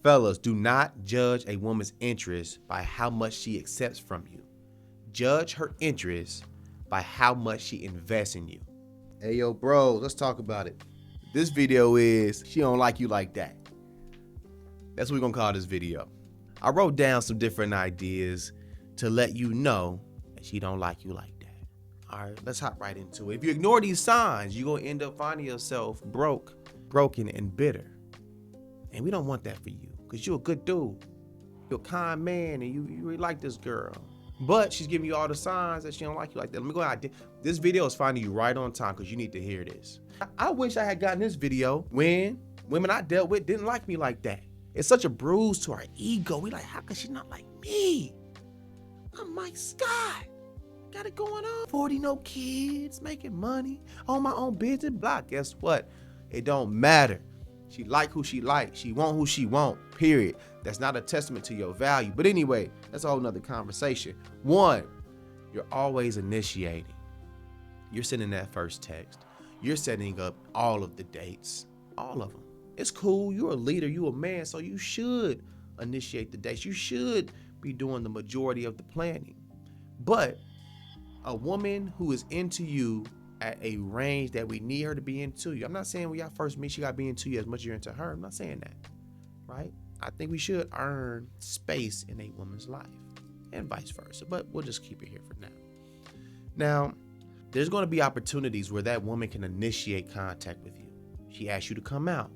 Fellas, do not judge a woman's interest by how much she accepts from you. Judge her interest by how much she invests in you. Hey, yo, bro, let's talk about it. This video is She Don't Like You Like That. That's what we're gonna call this video. I wrote down some different ideas to let you know that she don't like you like that. All right, let's hop right into it. If you ignore these signs, you're gonna end up finding yourself broken, and bitter. And we don't want that for you, because you're a good dude. You're a kind man, and you really like this girl. But she's giving you all the signs that she don't like you like that. Let me go ahead. This video is finding you right on time, because you need to hear this. I wish I had gotten this video when women I dealt with didn't like me like that. It's such a bruise to our ego. We like, how could she not like me? I'm Mike Scott. Got it going on. 40, no kids, making money, own my own business, blah. Guess what? It don't matter. She like who she like. She want who she want, period. That's not a testament to your value. But anyway, that's a whole nother conversation. One, you're always initiating. You're sending that first text. You're setting up all of the dates, all of them. It's cool. You're a leader. You're a man. So you should initiate the dates. You should be doing the majority of the planning. But a woman who is into you at a range that we need her to be into you. I'm not saying when y'all first meet, she got to be into you as much as you're into her. I'm not saying that, right? I think we should earn space in a woman's life and vice versa. But we'll just keep it here for now. Now, there's going to be opportunities where that woman can initiate contact with you. She asks you to come out.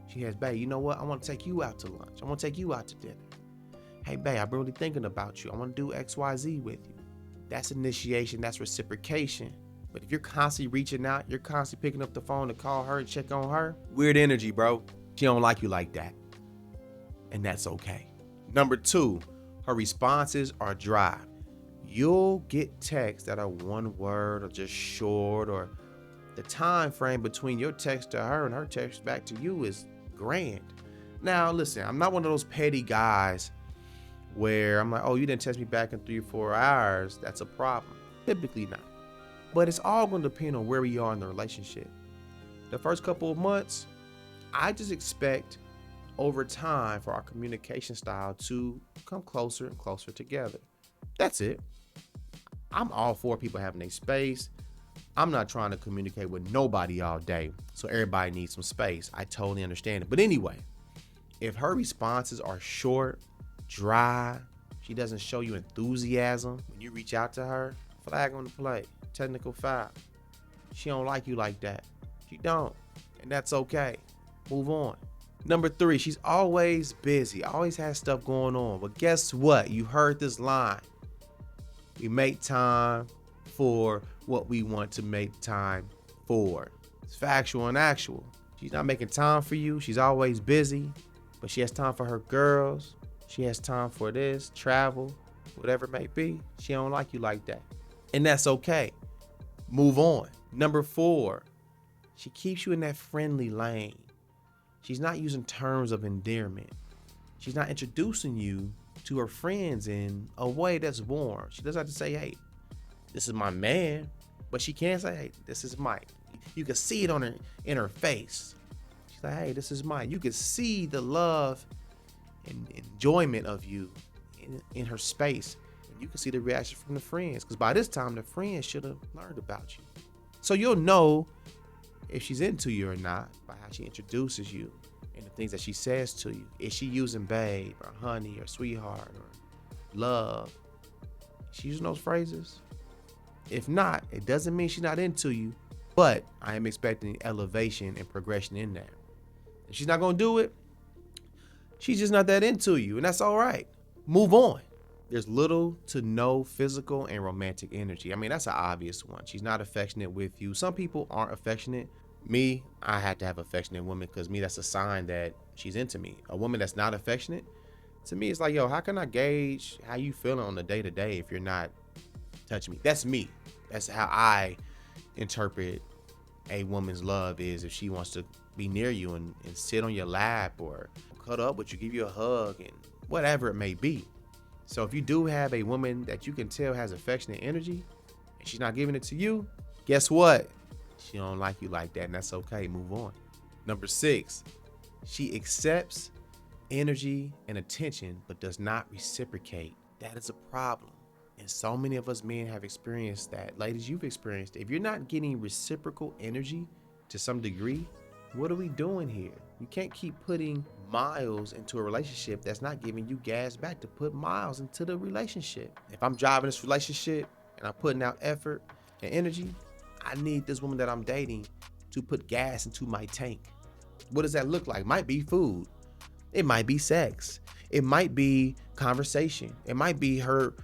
She says, babe, you know what? I want to take you out to lunch. I want to take you out to dinner. Hey, babe, I'm really thinking about you. I want to do XYZ with you. That's initiation. That's reciprocation. But if you're constantly reaching out, you're constantly picking up the phone to call her and check on her, weird energy, bro. She don't like you like that. And that's okay. Number two, her responses are dry. You'll get texts that are one word or just short, or the time frame between your text to her and her text back to you is grand. Now, listen, I'm not one of those petty guys where I'm like, oh, you didn't text me back in 3 or 4 hours. That's a problem. Typically not. But it's all going to depend on where we are in the relationship. The first couple of months, I just expect over time for our communication style to come closer and closer together. That's it. I'm all for people having their space. I'm not trying to communicate with nobody all day, so everybody needs some space. I totally understand it. But anyway, if her responses are short, dry, she doesn't show you enthusiasm when you reach out to her, flag on the play, technical foul. She don't like you like that. She don't, and that's okay. Move on. Number three, she's always busy, always has stuff going on. But guess what? You heard this line. We make time for what we want to make time for. It's factual and actual. She's not making time for you. She's always busy, but she has time for her girls. She has time for this, travel, whatever it may be. She don't like you like that. And that's okay. Move on. Number four, she keeps you in that friendly lane. She's not using terms of endearment. She's not introducing you to her friends in a way that's warm. She doesn't have to say, hey, this is my man, but she can say, hey, this is Mike. You can see it in her face. She's like, hey, this is Mike. You can see the love and enjoyment of you in her space. And you can see the reaction from the friends, because by this time, the friends should have learned about you. So you'll know if she's into you or not by how she introduces you and the things that she says to you. Is she using babe or honey or sweetheart or love? Is she using those phrases? If not, it doesn't mean she's not into you, but I am expecting elevation and progression in there. If she's not going to do it, she's just not that into you, and that's all right. Move on. There's little to no physical and romantic energy. I mean, that's an obvious one. She's not affectionate with you. Some people aren't affectionate. Me, I had to have affectionate women, because me, that's a sign that she's into me. A woman that's not affectionate, to me, it's like, yo, how can I gauge how you feeling on the day-to-day if you're not touching me? That's me. That's how I interpret a woman's love, is if she wants to be near you and sit on your lap or cuddle up with you, give you a hug, and whatever it may be. So if you do have a woman that you can tell has affectionate energy and she's not giving it to you, guess what? She don't like you like that, and that's okay. Move on. Number 6, she accepts energy and attention, but does not reciprocate. That is a problem. And so many of us men have experienced that. Ladies, you've experienced it. If you're not getting reciprocal energy to some degree, what are we doing here? You can't keep putting miles into a relationship that's not giving you gas back to put miles into the relationship. If I'm driving this relationship and I'm putting out effort and energy, I need this woman that I'm dating to put gas into my tank. What does that look like? Might be food. It might be sex. It might be conversation. It might be her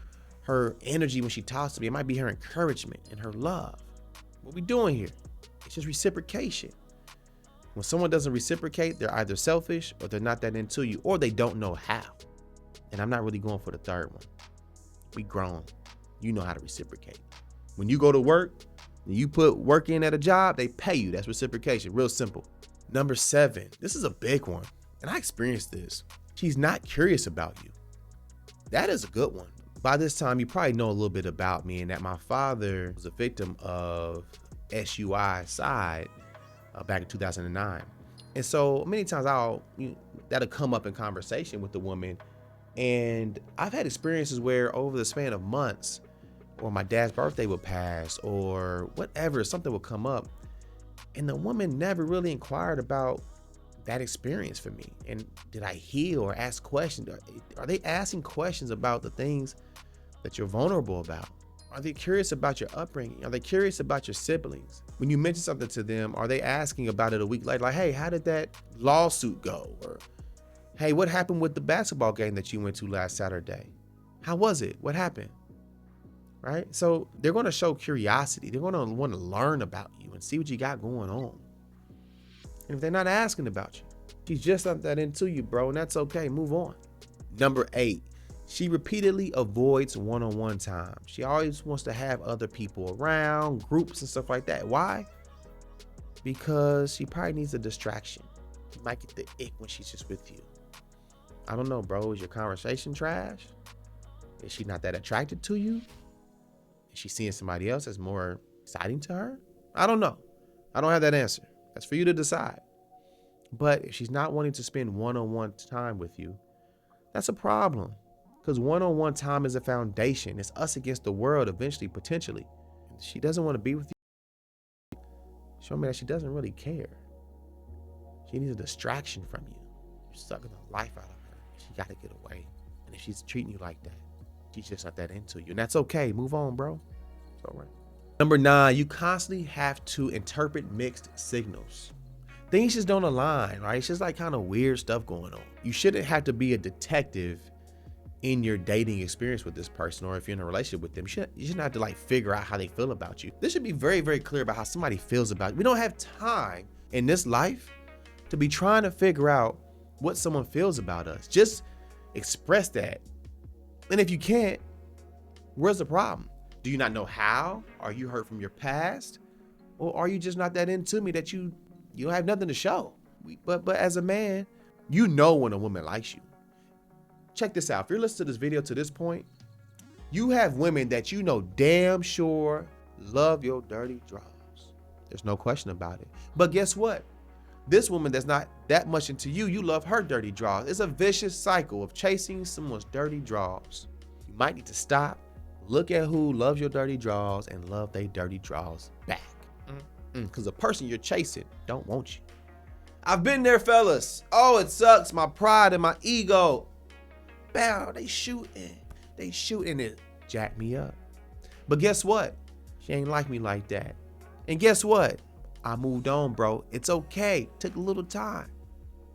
energy when she talks to me. It might be her encouragement and her love. What we doing here? It's just reciprocation. When someone doesn't reciprocate, they're either selfish or they're not that into you, or they don't know how. And I'm not really going for the third one. We grown. You know how to reciprocate. When you go to work and you put work in at a job, they pay you. That's reciprocation. Real simple. Number 7. This is a big one. And I experienced this. She's not curious about you. That is a good one. By this time, you probably know a little bit about me and that my father was a victim of SUI side back in 2009. And so many times that'll come up in conversation with the woman. And I've had experiences where over the span of months, or my dad's birthday would pass or whatever, something would come up. And the woman never really inquired about that experience for me. And did I heal or ask questions? Are they asking questions about the things that you're vulnerable about? Are they curious about your upbringing? Are they curious about your siblings? When you mention something to them, are they asking about it a week later? Like, hey, how did that lawsuit go? Or, hey, what happened with the basketball game that you went to last Saturday? How was it? What happened? Right? So they're going to show curiosity. They're going to want to learn about you and see what you got going on. And if they're not asking about you, she's just not that into you, bro, and that's okay. Move on. Number 8, she repeatedly avoids one-on-one time. She always wants to have other people around, groups and stuff like that. Why? Because she probably needs a distraction. You might get the ick when she's just with you. I don't know, bro. Is your conversation trash? Is she not that attracted to you? Is she seeing somebody else that's more exciting to her? I don't know. I don't have that answer. That's for you to decide. But if she's not wanting to spend one-on-one time with you, that's a problem. Because one-on-one time is a foundation. It's us against the world eventually, potentially. She doesn't want to be with you. Show me that she doesn't really care. She needs a distraction from you. You're sucking the life out of her. She got to get away. And if she's treating you like that, she's just not that into you. And that's okay. Move on, bro. It's all right. Number 9, you constantly have to interpret mixed signals. Things just don't align, right? It's just like kind of weird stuff going on. You shouldn't have to be a detective in your dating experience with this person, or if you're in a relationship with them. You shouldn't have to like figure out how they feel about you. This should be very, very clear about how somebody feels about you. We don't have time in this life to be trying to figure out what someone feels about us. Just express that. And if you can't, where's the problem? Do you not know how? Are you hurt from your past? Or are you just not that into me that you don't have nothing to show? But as a man, you know when a woman likes you. Check this out. If you're listening to this video to this point, you have women that you know damn sure love your dirty draws. There's no question about it. But guess what? This woman that's not that much into you, you love her dirty draws. It's a vicious cycle of chasing someone's dirty draws. You might need to stop, look at who loves your dirty draws and love their dirty draws back. Because the person you're chasing don't want you. I've been there, fellas. Oh, it sucks. My pride and my ego. Bow, they shooting it. Jack me up. But guess what? She ain't like me like that. And guess what? I moved on, bro. It's okay. Took a little time,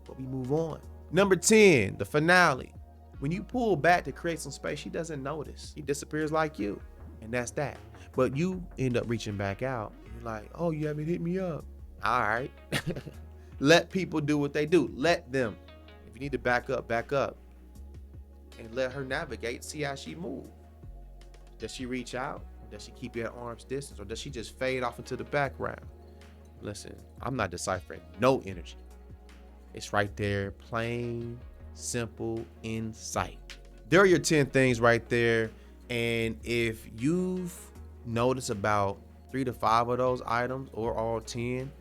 but we move on. Number 10, the finale. When you pull back to create some space, she doesn't notice. She disappears like you, and that's that. But you end up reaching back out. You're like, oh, you haven't hit me up. All right. Let people do what they do. Let them. If you need to back up, back up. And let her navigate, see how she moves. Does she reach out? Does she keep you at arm's distance? Or does she just fade off into the background? Listen, I'm not deciphering no energy. It's right there, plain, simple, in sight. There are your 10 things right there. And if you've noticed about 3 to 5 of those items or all 10,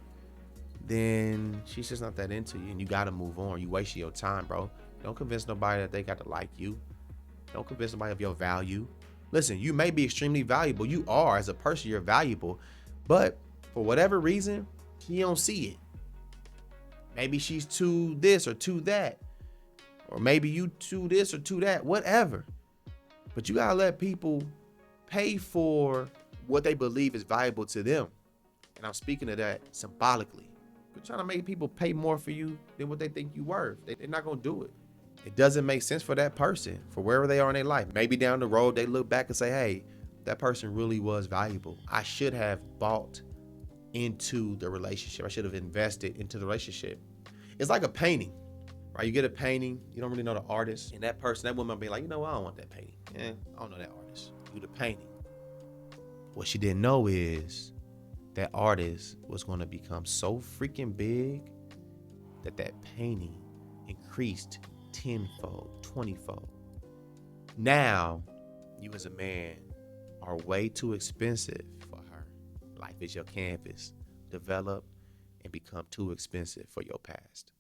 then she's just not that into you and you got to move on. You wasting your time, bro. Don't convince nobody that they got to like you. Don't convince nobody of your value. Listen, you may be extremely valuable. You are, as a person, you're valuable. But for whatever reason, she don't see it. Maybe she's too this or too that. Or maybe you too this or too that, whatever. But you gotta let people pay for what they believe is valuable to them. And I'm speaking of that symbolically. You're trying to make people pay more for you than what they think you worth. They're not gonna do it. It doesn't make sense for that person, for wherever they are in their life. Maybe down the road, they look back and say, hey, that person really was valuable. I should have bought into the relationship. I should have invested into the relationship. It's like a painting, right? You get a painting, you don't really know the artist, and that person, that woman will be like, you know what, I don't want that painting. I don't know that artist. Do the painting. What she didn't know is that artist was going to become so freaking big that painting increased tenfold, 20-fold. Now, you as a man are way too expensive for her. Life is your canvas. Develop and become too expensive for your past.